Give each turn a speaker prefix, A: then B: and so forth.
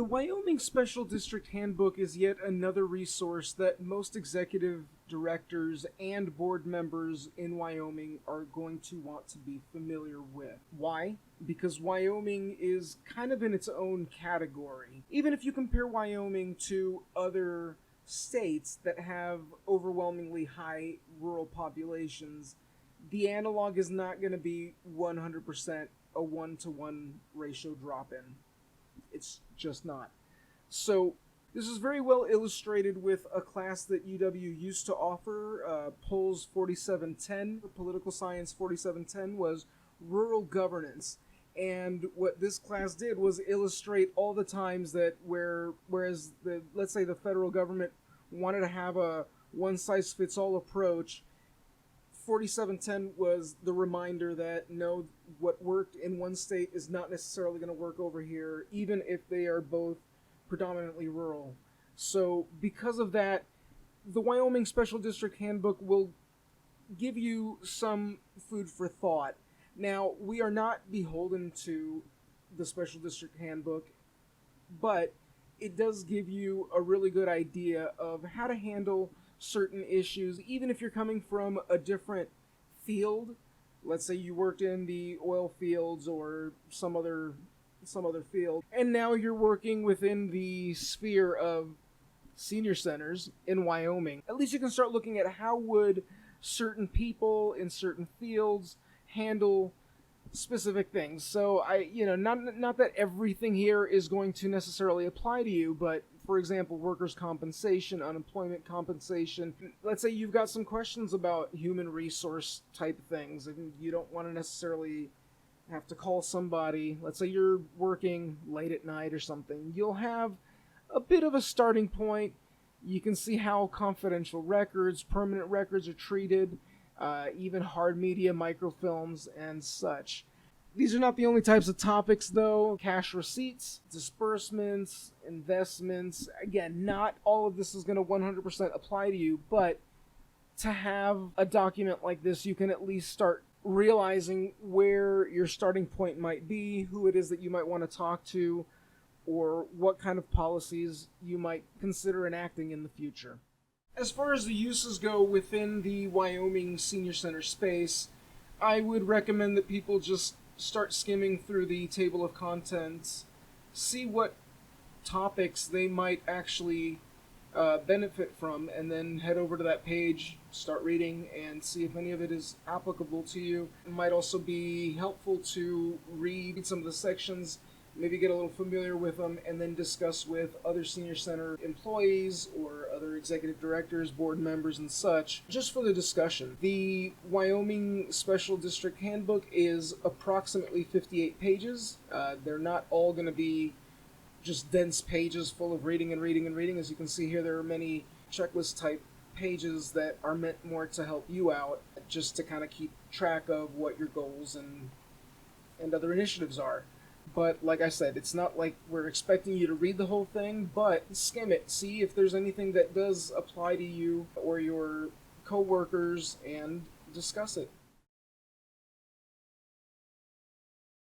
A: The Wyoming Special District Handbook is yet another resource that most executive directors and board members in Wyoming are going to want to be familiar with. Why? Because Wyoming is kind of in its own category. Even if you compare Wyoming to other states that have overwhelmingly high rural populations, the analog is not going to be 100% a 1-to-1 ratio drop-in. It's just not. So this is very well illustrated with a class that UW used to offer, Polls 4710. Political Science 4710 was rural governance. And what this class did was illustrate all the times that whereas let's say the federal government wanted to have a one-size-fits-all approach, 4710 was the reminder that no, what worked in one state is not necessarily going to work over here, even if they are both predominantly rural. So because of that, the Wyoming Special District Handbook will give you some food for thought. Now, we are not beholden to the Special District Handbook, but it does give you a really good idea of how to handle certain issues, even if you're coming from a different field. Let's say you worked in the oil fields or some other field, and now you're working within the sphere of senior centers in Wyoming. At least you can start looking at how would certain people in certain fields handle specific things. So not that everything here is going to necessarily apply to you, but for example, workers' compensation, unemployment compensation. Let's say you've got some questions about human resource type things, and you don't want to necessarily have to call somebody. Let's say you're working late at night or something. You'll have a bit of a starting point. You can see how confidential records, permanent records are treated, even hard media, microfilms, and such. These are not the only types of topics, though. Cash receipts, disbursements, investments. Again, not all of this is going to 100% apply to you, but to have a document like this, you can at least start realizing where your starting point might be, who it is that you might want to talk to, or what kind of policies you might consider enacting in the future. As far as the uses go within the Wyoming Senior Center space, I would recommend that people just start skimming through the table of contents, see what topics they might actually benefit from, and then head over to that page, start reading, and see if any of it is applicable to you. It might also be helpful to read some of the sections, maybe get a little familiar with them, and then discuss with other senior center employees or other executive directors, board members, and such, just for the discussion. The Wyoming Special District Handbook is approximately 58 pages. They're not all going to be just dense pages full of reading and reading and reading. As you can see here, there are many checklist type pages that are meant more to help you out, just to kind of keep track of what your goals and other initiatives are. But like I said, it's not like we're expecting you to read the whole thing, but skim it. See if there's anything that does apply to you or your coworkers and discuss it.